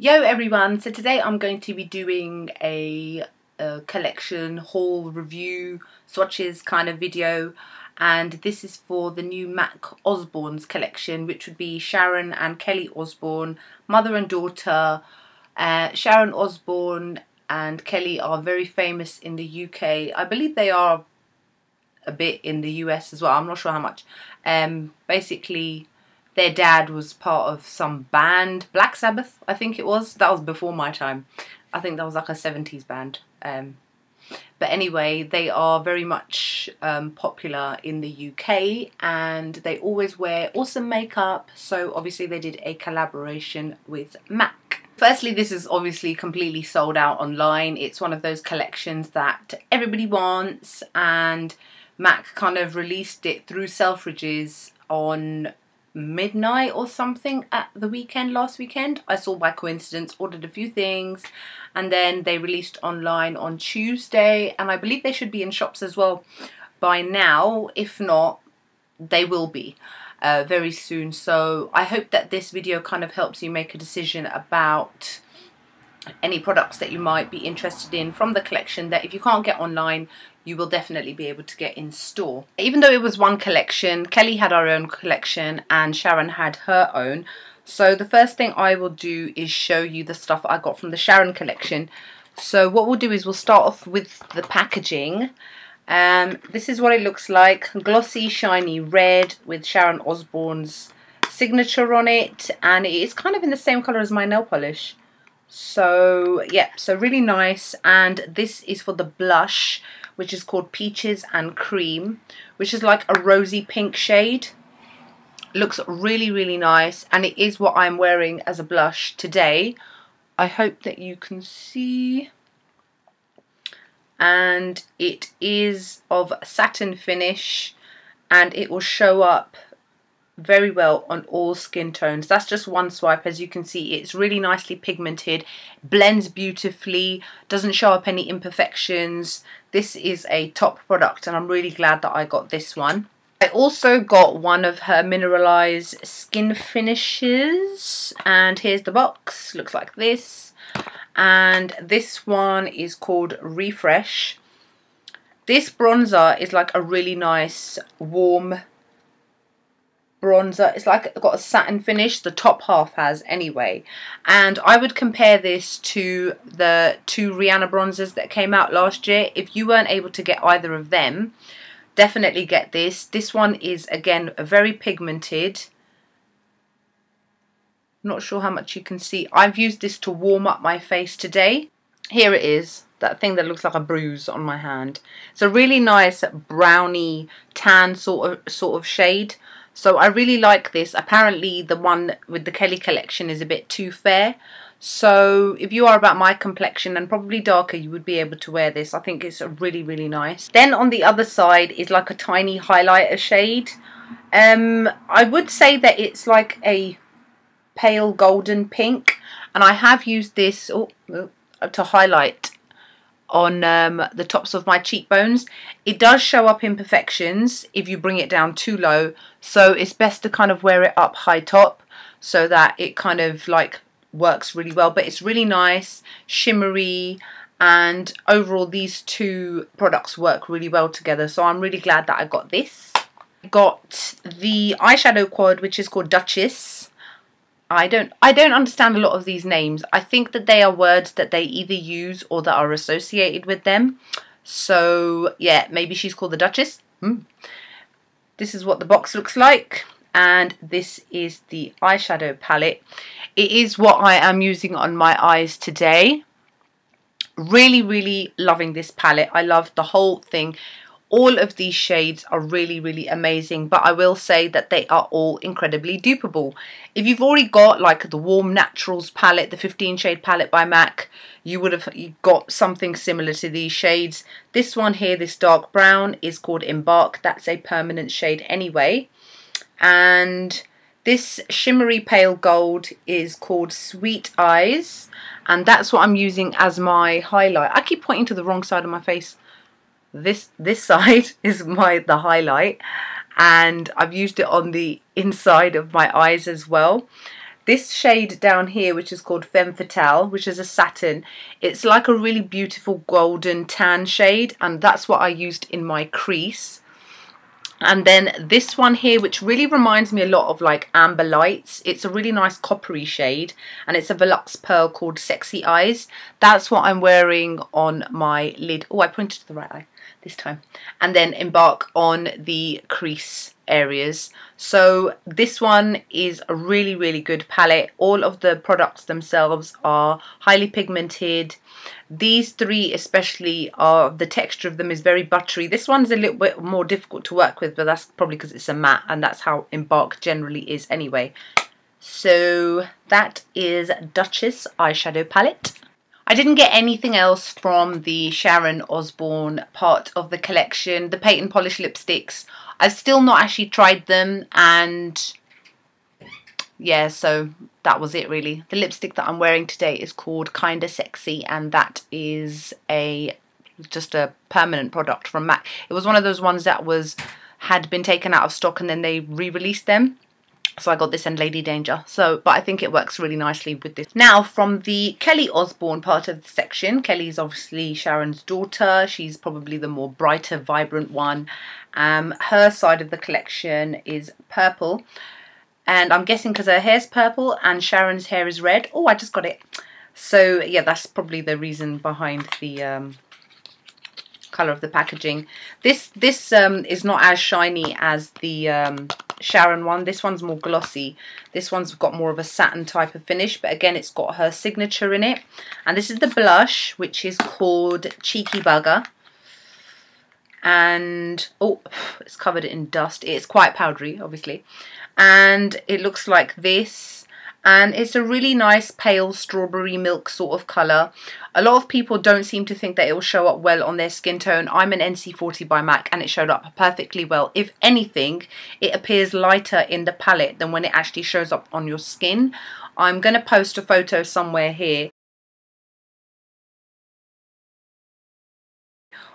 Yo everyone, so today I'm going to be doing a collection haul review swatches kind of video, and this is for the new MAC Osbournes collection, which would be Sharon and Kelly Osbourne, mother and daughter. Sharon Osbourne and Kelly are very famous in the UK. I believe they are a bit in the US as well, I'm not sure how much. Basically their dad was part of some band, Black Sabbath, I think it was. That was before my time. I think that was like a 70s band. But anyway, they are very much popular in the UK, and they always wear awesome makeup. So obviously they did a collaboration with MAC. Firstly, this is obviously completely sold out online. It's one of those collections that everybody wants, and MAC kind of released it through Selfridges on midnight or something at the weekend, last weekend. I saw by coincidence, ordered a few things, and then they released online on Tuesday, and I believe they should be in shops as well by now. If not, they will be very soon. So I hope that this video kind of helps you make a decision about any products that you might be interested in from the collection that if you can't get online, you will definitely be able to get in store. Even though it was one collection, Kelly had her own collection and Sharon had her own. So the first thing I will do is show you the stuff I got from the Sharon collection. So what we'll do is we'll start off with the packaging. This is what it looks like. Glossy, shiny red with Sharon Osbourne's signature on it. And it is kind of in the same colour as my nail polish. So yeah, so really nice. And this is for the blush, which is called Peaches and Cream, which is like a rosy pink shade. Looks really, really nice, and it is what I'm wearing as a blush today. I hope that you can see. And it is of satin finish, and it will show up very well on all skin tones. That's just one swipe. As you can see, it's really nicely pigmented, blends beautifully, doesn't show up any imperfections. This is a top product, and I'm really glad that I got this one. I also got one of her Mineralize Skinfinishes, and here's the box. Looks like this, and this one is called Refresh. This bronzer is like a really nice warm bronzer. It's like got a satin finish, the top half has anyway, and I would compare this to the two Rihanna bronzers that came out last year. If you weren't able to get either of them, definitely get this. This one is again very pigmented. Not sure how much you can see. I've used this to warm up my face today. Here it is, that thing that looks like a bruise on my hand. It's a really nice browny tan sort of shade. So I really like this. Apparently the one with the Kelly collection is a bit too fair. So if you are about my complexion and probably darker, you would be able to wear this. I think it's really, really nice. Then on the other side is like a tiny highlighter shade. I would say that it's like a pale golden pink. And I have used this to highlight on the tops of my cheekbones. It does show up imperfections if you bring it down too low, so it's best to kind of wear it up high top so that it kind of like works really well. But it's really nice, shimmery, and overall these two products work really well together, so I'm really glad that I got this. I got the eyeshadow quad, which is called Duchess. I don't understand a lot of these names. I think that they are words that they either use or that are associated with them. So yeah, maybe she's called the Duchess. This is what the box looks like, and this is the eyeshadow palette. It is what I am using on my eyes today. Really, really loving this palette. I love the whole thing. All of these shades are really, really amazing, but I will say that they are all incredibly dupeable. If you've already got like the Warm Naturals palette, the 15 shade palette by MAC, you would have got something similar to these shades. This one here, this dark brown, is called Embark. That's a permanent shade anyway. And this shimmery pale gold is called Sweet Eyes, and that's what I'm using as my highlight. I keep pointing to the wrong side of my face. This side is the highlight, and I've used it on the inside of my eyes as well. This shade down here, which is called Femme Fatale, which is a satin, it's like a really beautiful golden tan shade, and that's what I used in my crease. And then this one here, which really reminds me a lot of like Amber Lights. It's a really nice coppery shade, and it's a Velux pearl called Sexy Eyes. That's what I'm wearing on my lid. Oh, I pointed to the right eye this time. And then embark on the crease areas. So this one is a really, really good palette. All of the products themselves are highly pigmented. These three especially are, the texture of them is very buttery. This one's a little bit more difficult to work with, but that's probably because it's a matte, and that's how Embark generally is anyway. So that is Duchess eyeshadow palette. I didn't get anything else from the Sharon Osbourne part of the collection. The paint and polish lipsticks, I've still not actually tried them, and yeah, so that was it really. The lipstick that I'm wearing today is called Kinda Sexy, and that is just a permanent product from MAC. It was one of those ones that had been taken out of stock and then they re-released them. So I got this and Lady Danger. But I think it works really nicely with this. Now, from the Kelly Osbourne part of the section, Kelly's obviously Sharon's daughter. She's probably the more brighter, vibrant one. Her side of the collection is purple. And I'm guessing because her hair's purple and Sharon's hair is red. Oh, I just got it. So, yeah, that's probably the reason behind the colour of the packaging. This is not as shiny as the Sharon one. This one's more glossy. This one's got more of a satin type of finish, but again, it's got her signature in it. And this is the blush, which is called Cheeky Bugger. And, oh, it's covered in dust. It's quite powdery, obviously. And it looks like this. And it's a really nice pale strawberry milk sort of colour. A lot of people don't seem to think that it will show up well on their skin tone. I'm an NC40 by MAC and it showed up perfectly well. If anything, it appears lighter in the palette than when it actually shows up on your skin. I'm going to post a photo somewhere here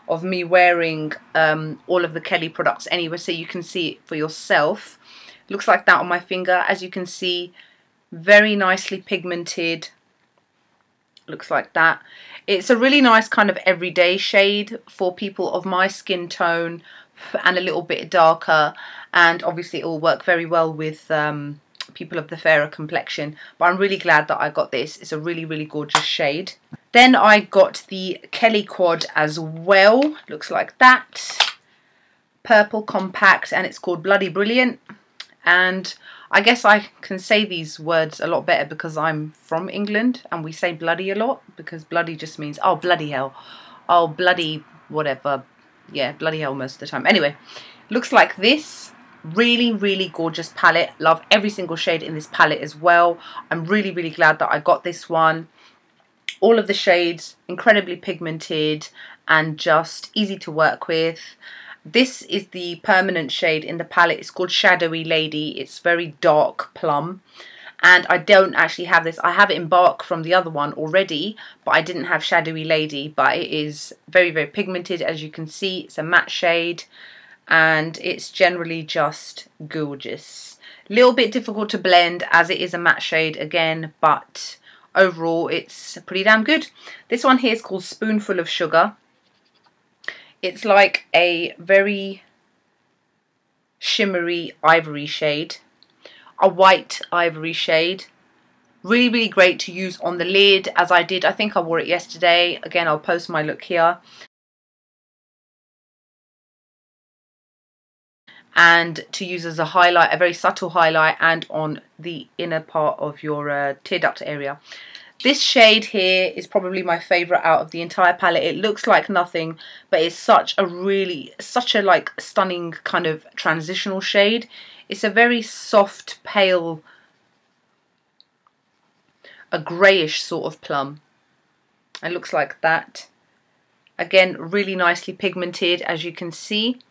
of me wearing all of the Kelly products anyway, so you can see it for yourself. It looks like that on my finger. As you can see, very nicely pigmented. Looks like that. It's a really nice kind of everyday shade for people of my skin tone and a little bit darker, and obviously it will work very well with people of the fairer complexion. But I'm really glad that I got this. It's a really, really gorgeous shade. Then I got the Kelly Quad as well. Looks like that. Purple compact, and it's called Bloody Brilliant. And I guess I can say these words a lot better because I'm from England and we say bloody a lot, because bloody just means, oh, bloody hell. Oh, bloody whatever. Yeah, bloody hell most of the time. Anyway, looks like this. Really, really gorgeous palette. Love every single shade in this palette as well. I'm really, really glad that I got this one. All of the shades, incredibly pigmented and just easy to work with. This is the permanent shade in the palette. It's called Shadowy Lady. It's very dark plum. And I don't actually have this. I have Embark from the other one already, but I didn't have Shadowy Lady. But it is very, very pigmented, as you can see. It's a matte shade, and it's generally just gorgeous. A little bit difficult to blend as it is a matte shade again, but overall it's pretty damn good. This one here is called Spoonful of Sugar. It's like a very shimmery ivory shade, a white ivory shade. Really, really great to use on the lid, as I did. I think I wore it yesterday. Again, I'll post my look here. And to use as a highlight, a very subtle highlight, and on the inner part of your tear duct area. This shade here is probably my favourite out of the entire palette. It looks like nothing, but it's such a like stunning kind of transitional shade. It's a very soft, pale, a greyish sort of plum. It looks like that. Again, really nicely pigmented, as you can see.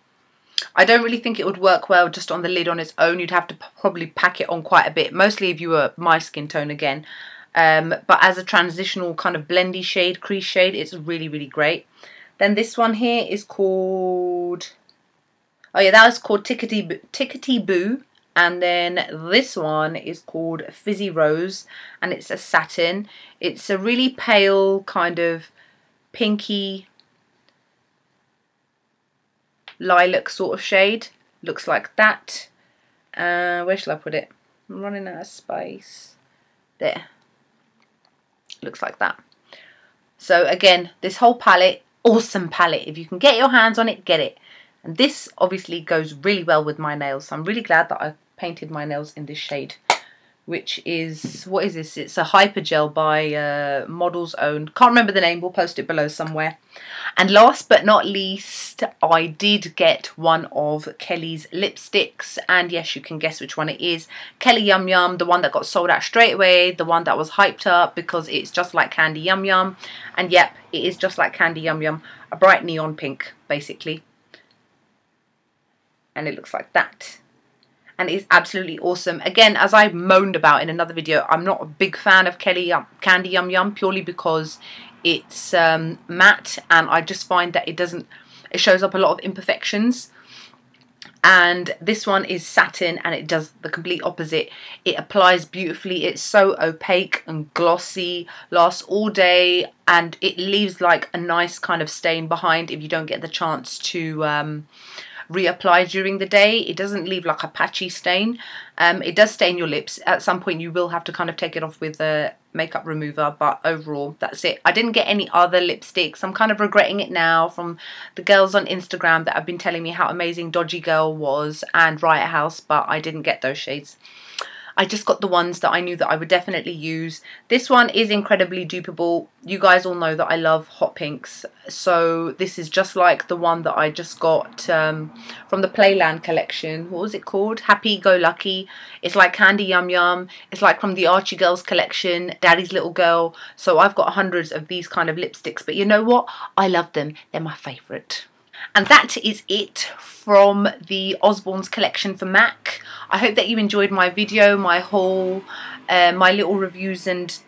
I don't really think it would work well just on the lid on its own. You'd have to probably pack it on quite a bit, mostly if you were my skin tone again. But as a transitional kind of blendy shade, crease shade, it's really, really great. Then this one here is called, oh yeah, that was called Tickety Boo. And then this one is called Fizzy Rose, and it's a satin. It's a really pale kind of pinky lilac sort of shade. Looks like that. Where shall I put it? I'm running out of space. There. Looks like that. So again, this whole palette, awesome palette. If you can get your hands on it, get it. And this obviously goes really well with my nails. So I'm really glad that I painted my nails in this shade, which is, what is this? It's a Hypergel by Model's Own. Can't remember the name. We'll post it below somewhere. And last but not least, I did get one of Kelly's lipsticks. And yes, you can guess which one it is. Kelly Yum Yum, the one that got sold out straight away. The one that was hyped up because it's just like Candy Yum Yum. And yep, it is just like Candy Yum Yum. A bright neon pink, basically. And it looks like that. And it's absolutely awesome. Again, as I moaned about in another video, I'm not a big fan of Candy Yum Yum purely because it's matte, and I just find that it shows up a lot of imperfections. And this one is satin, and it does the complete opposite. It applies beautifully. It's so opaque and glossy, lasts all day, and it leaves like a nice kind of stain behind if you don't get the chance to reapply during the day. It doesn't leave like a patchy stain. It does stain your lips. At some point you will have to kind of take it off with a makeup remover, but overall that's it. I didn't get any other lipsticks. I'm kind of regretting it now, from the girls on Instagram that have been telling me how amazing Dodgy Girl was and Riot House, but I didn't get those shades. I just got the ones that I knew that I would definitely use. This one is incredibly dupeable. You guys all know that I love hot pinks. So this is just like the one that I just got from the Playland collection. What was it called? Happy Go Lucky. It's like Candy Yum Yum. It's like from the Archie Girls collection, Daddy's Little Girl. So I've got hundreds of these kind of lipsticks. But you know what? I love them. They're my favourite. And that is it from the Osbournes collection for MAC. I hope that you enjoyed my video, my haul, my little reviews and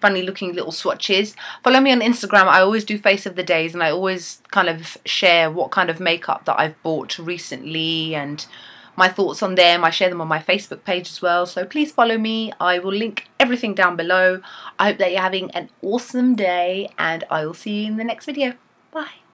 funny looking little swatches. Follow me on Instagram. I always do face of the days, and I always kind of share what kind of makeup that I've bought recently and my thoughts on them. I share them on my Facebook page as well, so please follow me. I will link everything down below. I hope that you're having an awesome day, and I will see you in the next video. Bye.